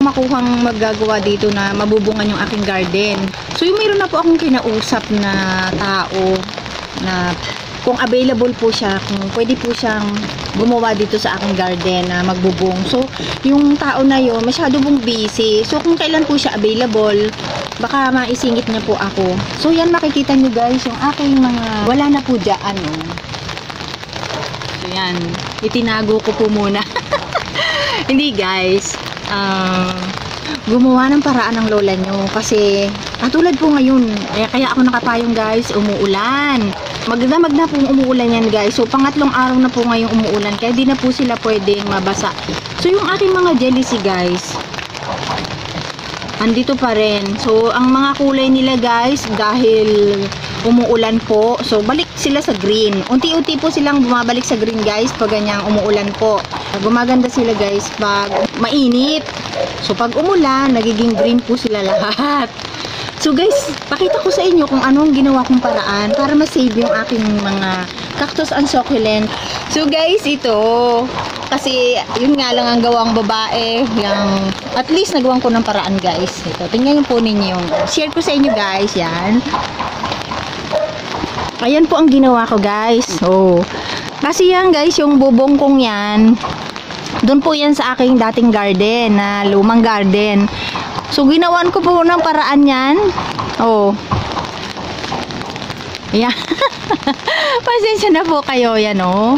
makuhang magagawa dito na mabubungan yung aking garden. So yung mayroon na po akong kinausap na tao na kung available po siya, kung pwede po siyang gumawa dito sa aking garden na magbubong. So yung tao na yun masyado pong busy. So kung kailan po siya available, baka maisingit niya po ako. So yan, makikita niyo guys yung aking mga wala na po dyan. So yan, itinago ko po muna. Hindi guys, gumawa ng paraan ng lola nyo kasi katulad po ngayon, kaya ako nakapayong guys, umuulan. Magdamag na pong umuulan yan guys. So pangatlong araw na po ngayong umuulan, kaya di na po sila pwedeng mabasa. So yung aking mga jealousy guys, andito pa rin. So ang mga kulay nila guys, dahil umuulan po, so balik sila sa green. Unti-unti po silang bumabalik sa green guys pag ganyang umuulan po. Gumaganda sila guys pag mainit. So pag umulan, nagiging green po sila lahat. So guys, pakita ko sa inyo kung anong ginawa kong paraan para ma-save yung aking mga cactus and succulent. So guys, ito kasi yun nga lang ang gawang babae, yung at least nagawang ko ng paraan guys. Ito, tingnan po ninyo yung share ko sa inyo guys, yan. Ayan po ang ginawa ko guys. Oh. Kasi yan guys, yung bubong kong yan, doon po yan sa aking dating garden, na lumang garden. So ginawan ko po ng paraan yan. Oh. Ayan. Pasensya na po kayo yan oh.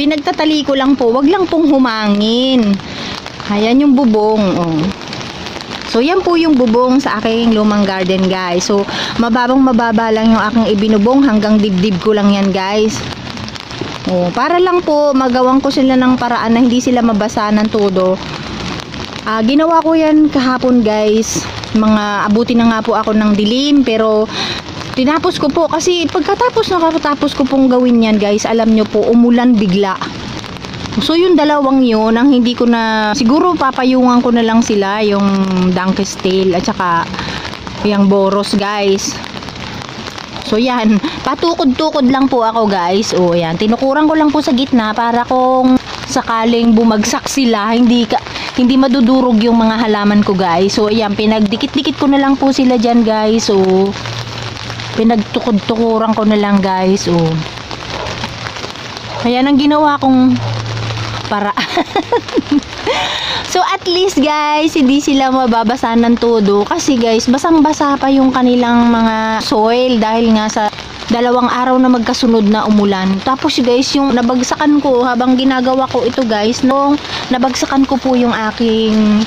Pinagtatali ko lang po, wag lang pong humangin. Ayan yung bubong oh. So yan po yung bubong sa aking lumang garden guys. So mababang mababa lang yung aking ibinubong, hanggang dibdib ko lang yan guys. Oh, para lang po magawang ko sila ng paraan na hindi sila mabasa ng todo. Ginawa ko yan kahapon guys. Abuti na nga po ako ng dilim, pero tinapos ko po kasi nakatapos ko pong gawin yan guys, alam nyo po, umulan bigla. So yung dalawang yun, ang hindi ko na, siguro papayungan ko na lang sila, yung donkey's tail at saka yung boros guys. So yan, patukod-tukod lang po ako guys. O yan, tinukuran ko lang po sa gitna para kung sakaling bumagsak sila, hindi madudurog yung mga halaman ko guys. So yan, pinagdikit-dikit ko na lang po sila dyan guys. So pinagtukod-tukuran ko na lang guys. O ayan ang ginawa kong para. So at least guys, hindi sila mababasa ng todo kasi guys, basang-basa pa yung kanilang mga soil dahil nga sa 2 araw na magkasunod na umulan. Tapos guys, yung nabagsakan ko habang ginagawa ko ito guys, nung nabagsakan ko po yung aking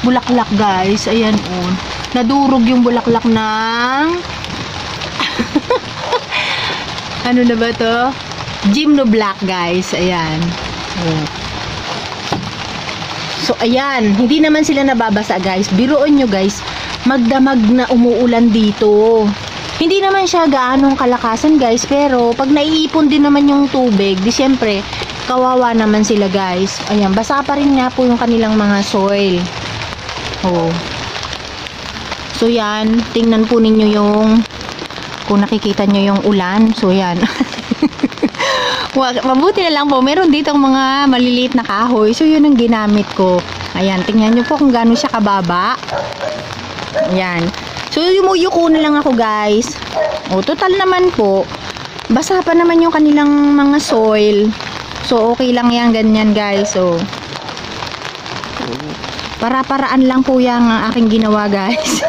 bulaklak guys, ayan oh, nadurog yung bulaklak ng ano na ba to? Gymno Black guys, ayan. Oh. So ayan, hindi naman sila nababasa guys. Biruin nyo guys, magdamag na umuulan dito. Hindi naman siya gaanong kalakasan guys, pero pag naiipon din naman yung tubig, di syempre kawawa naman sila guys. Ayan, basa pa rin nga po yung kanilang mga soil. Oh. So yan, tingnan po ninyo yung, kung nakikita nyo yung ulan. So yan. Mabuti na lang po, meron ditong mga maliliit na kahoy. So yun ang ginamit ko. Ayan, tingnan nyo po kung gaano siya kababa. Ayan. So yumuyuko na lang ako guys. O total naman po, basa pa naman yung kanilang mga soil. So okay lang yan, ganyan guys. So para-paraan lang po yung aking ginawa guys.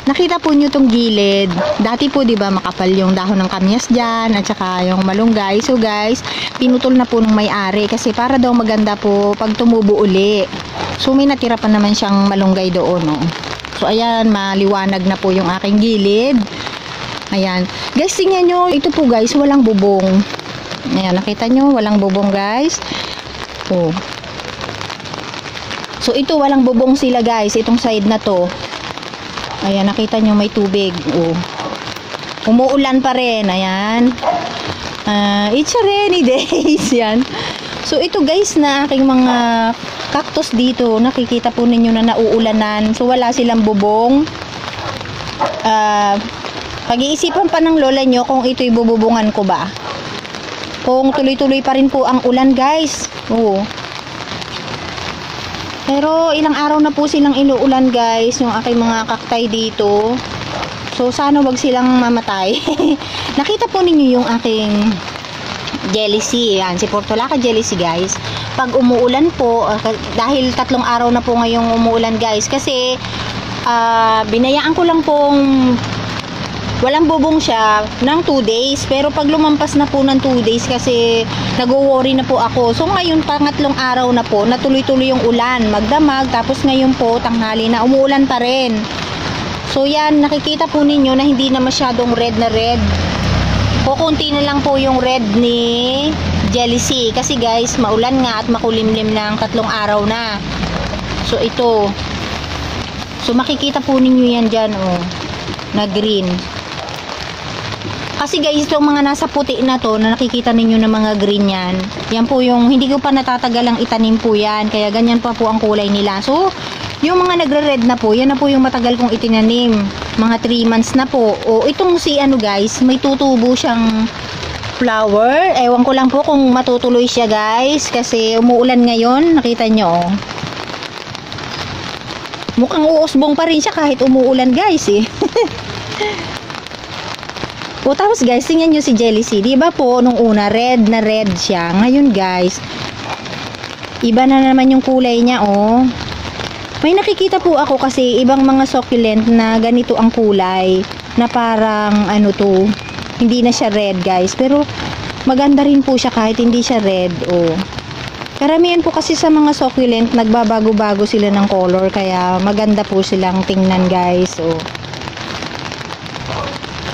Nakita po nyo tong gilid. Dati po 'di ba makapal yung dahon ng kamyas diyan at saka yung malunggay. So guys, pinutol na po ng may-ari kasi para daw maganda po pag tumubo uli. So may natira pa naman siyang malunggay doon, no. So ayan, maliwanag na po yung aking gilid. Ayan. Guys, tingnan nyo, ito po guys, walang bubong. Ayan, nakita nyo, walang bubong guys. Oh. So ito, walang bubong sila guys, itong side na to. Ayan, nakita nyo may tubig. Oh. Umuulan pa rin. Ayan. It's a rainy days. Yan. So ito guys na aking mga cactus dito. Nakikita po ninyo na nauulanan. So wala silang bubong. Pag-iisipan pa ng lola nyo kung ito'y bububungan ko ba. Kung tuloy-tuloy pa rin po ang ulan guys. Oo. Pero ilang araw na po silang inuulan guys, yung aking mga kaktay dito. So sana wag silang mamatay. Nakita po ninyo yung aking Jelly-C. Yan, si Portulaca Jelly-C guys. Pag umuulan po, dahil 3 araw na po ngayong umuulan guys, kasi binayaan ko lang pong walang bubong siya ng 2 days. Pero pag lumampas na po ng 2 days kasi nag-worry na po ako. So ngayon, pangatlong araw na po, natuloy-tuloy yung ulan, magdamag. Tapos ngayon po, tanghali na, umuulan pa rin. So yan, nakikita po ninyo na hindi na masyadong red na red. Kukunti na lang po yung red ni Jelly-C. Kasi guys, maulan nga at makulimlim ng 3 araw na. So ito. So makikita po ninyo yan dyan, oh, na green. Kasi guys, itong mga nasa puti na to, na nakikita ninyo na mga green yan, yan po yung hindi ko pa natatagalang itanim po yan. Kaya ganyan pa po ang kulay nila. So, yung mga nagre-red na po, yan na po yung matagal kong itinanim. Mga 3 months na po. O itong si ano guys, may tutubo siyang flower. Ewan ko lang po kung matutuloy siya guys. Kasi umuulan ngayon, nakita nyo. Oh. Mukhang uusbong pa rin siya kahit umuulan guys eh. O tapos guys, tingnan nyo si Jelly-C. Diba po, nung una, red na red siya. Ngayon guys, iba na naman yung kulay niya, oh. May nakikita po ako kasi ibang mga succulent na ganito ang kulay. Na parang, ano to, hindi na siya red guys. Pero, maganda rin po siya kahit hindi siya red, oh. Karamihan po kasi sa mga succulent, nagbabago-bago sila ng color. Kaya, maganda po silang tingnan guys, oh.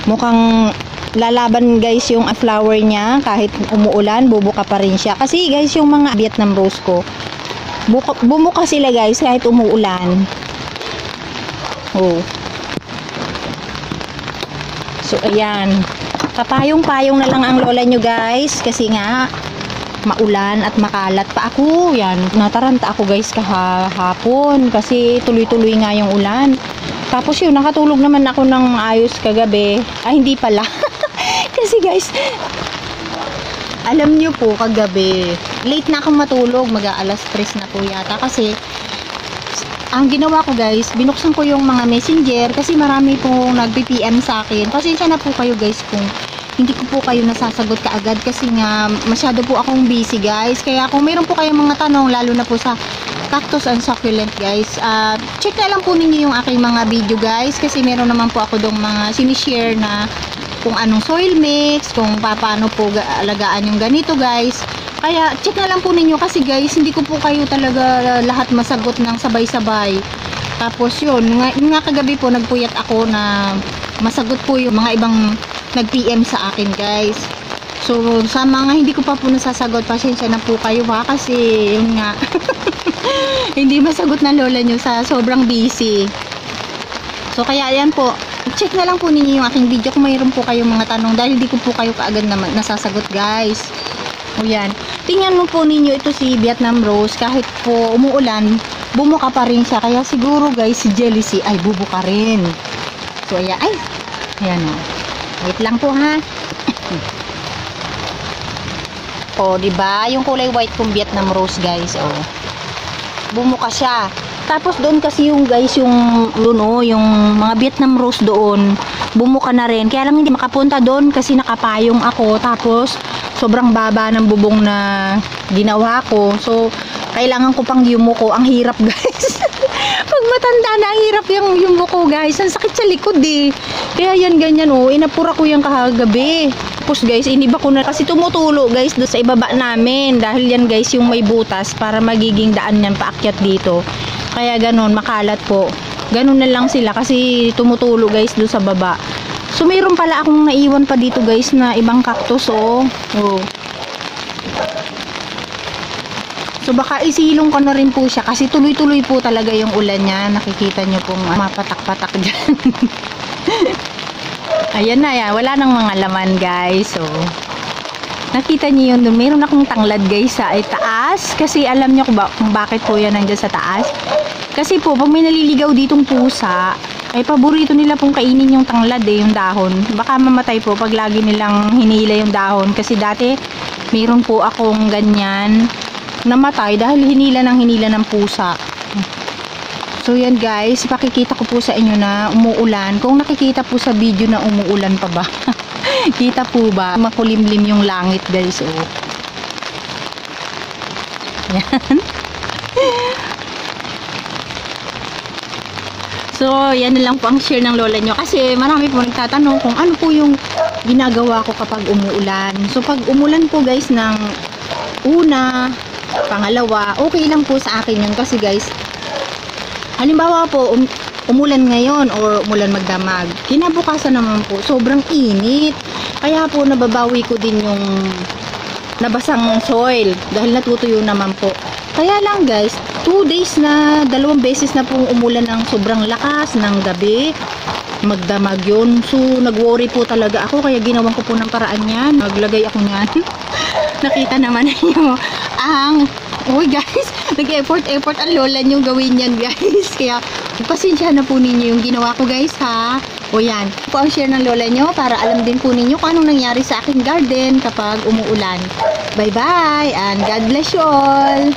Mukhang lalaban guys yung flower niya kahit umuulan, bubuka pa rin siya. Kasi guys, yung mga Vietnam rose ko, bumuka sila guys kahit umuulan. Oh. So ayan, kapayong-payong na lang ang lola nyo guys kasi nga maulan at makalat pa ako. Yan, nataranta ako guys kahapon kasi tuloy-tuloy nga yung ulan. Tapos yun, nakatulog naman ako ng ayos kagabi. Ay, hindi pala. Kasi guys, alam nyo po, kagabi, late na akong matulog. Mag-aalas 3 na po yata. Kasi, ang ginawa ko guys, binuksan ko yung mga messenger. Kasi marami pong nag-PM sa akin. Pasensya na po kayo guys kung hindi ko po kayo nasasagot kaagad. Kasi nga, masyado po akong busy guys. Kaya kung mayroon po kayong mga tanong, lalo na po sa cactus and succulent guys, check na lang po ninyo yung aking mga video guys, kasi meron naman po ako dong mga sinishare na kung anong soil mix, kung paano po alagaan yung ganito guys. Kaya check na lang po ninyo kasi guys, hindi ko po kayo talaga lahat masagot ng sabay-sabay. Tapos yun, nga kagabi po nagpuyat ako na masagot po yung mga ibang nag-PM sa akin guys. So sa mga hindi ko pa po nasasagot, pasensya na po kayo ha, kasi yun nga hindi masagot ng lola nyo sa sobrang busy. So kaya yan po, check na lang po ninyo yung aking video kung mayroon po kayong mga tanong, dahil hindi ko po kayo kaagad naman nasasagot guys. O yan, tingnan mo po ninyo ito si Vietnam Rose, kahit po umuulan, bumuka pa rin siya. Kaya siguro guys, si Jelly-C ay bubuka rin. So ayan, ay, ayan o. Wait lang po ha. O, diba? Yung kulay white kong Vietnam Rose guys, o. Bumuka siya. Tapos doon kasi yung guys, yung mga Vietnam Rose doon, bumuka na rin. Kaya lang hindi makapunta doon kasi nakapayong ako. Tapos sobrang baba ng bubong na ginawa ko. So kailangan ko pang yumuko. Ang hirap guys. Pag matanda na, ang hirap yung yumuko guys. Ang sakit sa likod eh. Kaya yan ganyan oh. Inapura ko yan kahagabi. Tapos guys, iniba ko na kasi tumutulo guys doon sa ibaba namin. Dahil yan guys yung may butas para magiging daan yan paakyat dito. Kaya ganun, makalat po. Ganun na lang sila kasi tumutulo guys doon sa baba. So mayroon pala akong naiwan pa dito guys na ibang cactus oh. Oh. So baka isilong ko na rin po siya kasi tuloy-tuloy po talaga yung ulan niya. Nakikita nyo pong mapatak-patak dyan. Ayan na yan, wala nang mga laman guys. So nakita niyo yun doon, meron akong tanglad guys sa taas. Kasi alam niyo kung bakit po yan nandiyan sa taas. Kasi po pag may naliligaw ditong pusa, ay paborito nila pong kainin yung tanglad eh, yung dahon. Baka mamatay po pag lagi nilang hinila yung dahon. Kasi dati meron po akong ganyan namatay dahil hinila ng pusa. So yan guys, pakikita ko po sa inyo na umuulan. Kung nakikita po sa video na umuulan pa ba? Kita po ba? Makulimlim yung langit guys. Oh. Yan. So, yan na lang po ang share ng lola nyo. Kasi marami po nagtatanong kung ano po yung ginagawa ko kapag umuulan. So, pag umulan po guys ng una, pangalawa, okay lang po sa akin yun. Kasi guys, halimbawa po, umulan ngayon or umulan magdamag. Kinabukasan naman po, sobrang init. Kaya po, nababawi ko din yung nabasang soil dahil natutuyo naman po. Kaya lang guys, 2 days na, 2 beses na pong umulan ng sobrang lakas ng gabi. Magdamag yun. So, nag-worry po talaga ako. Kaya ginawan ko po ng paraan yan. Naglagay ako niyan. Nakita naman niyo ang... Uy guys, nag-effort ang lola niyo gawin yan guys. Kaya, pasensya na po ninyo yung ginawa ko guys ha. O yan. Po ang share ng lola niyo para alam din po ninyo kung anong nangyari sa aking garden kapag umuulan. Bye-bye and God bless you all.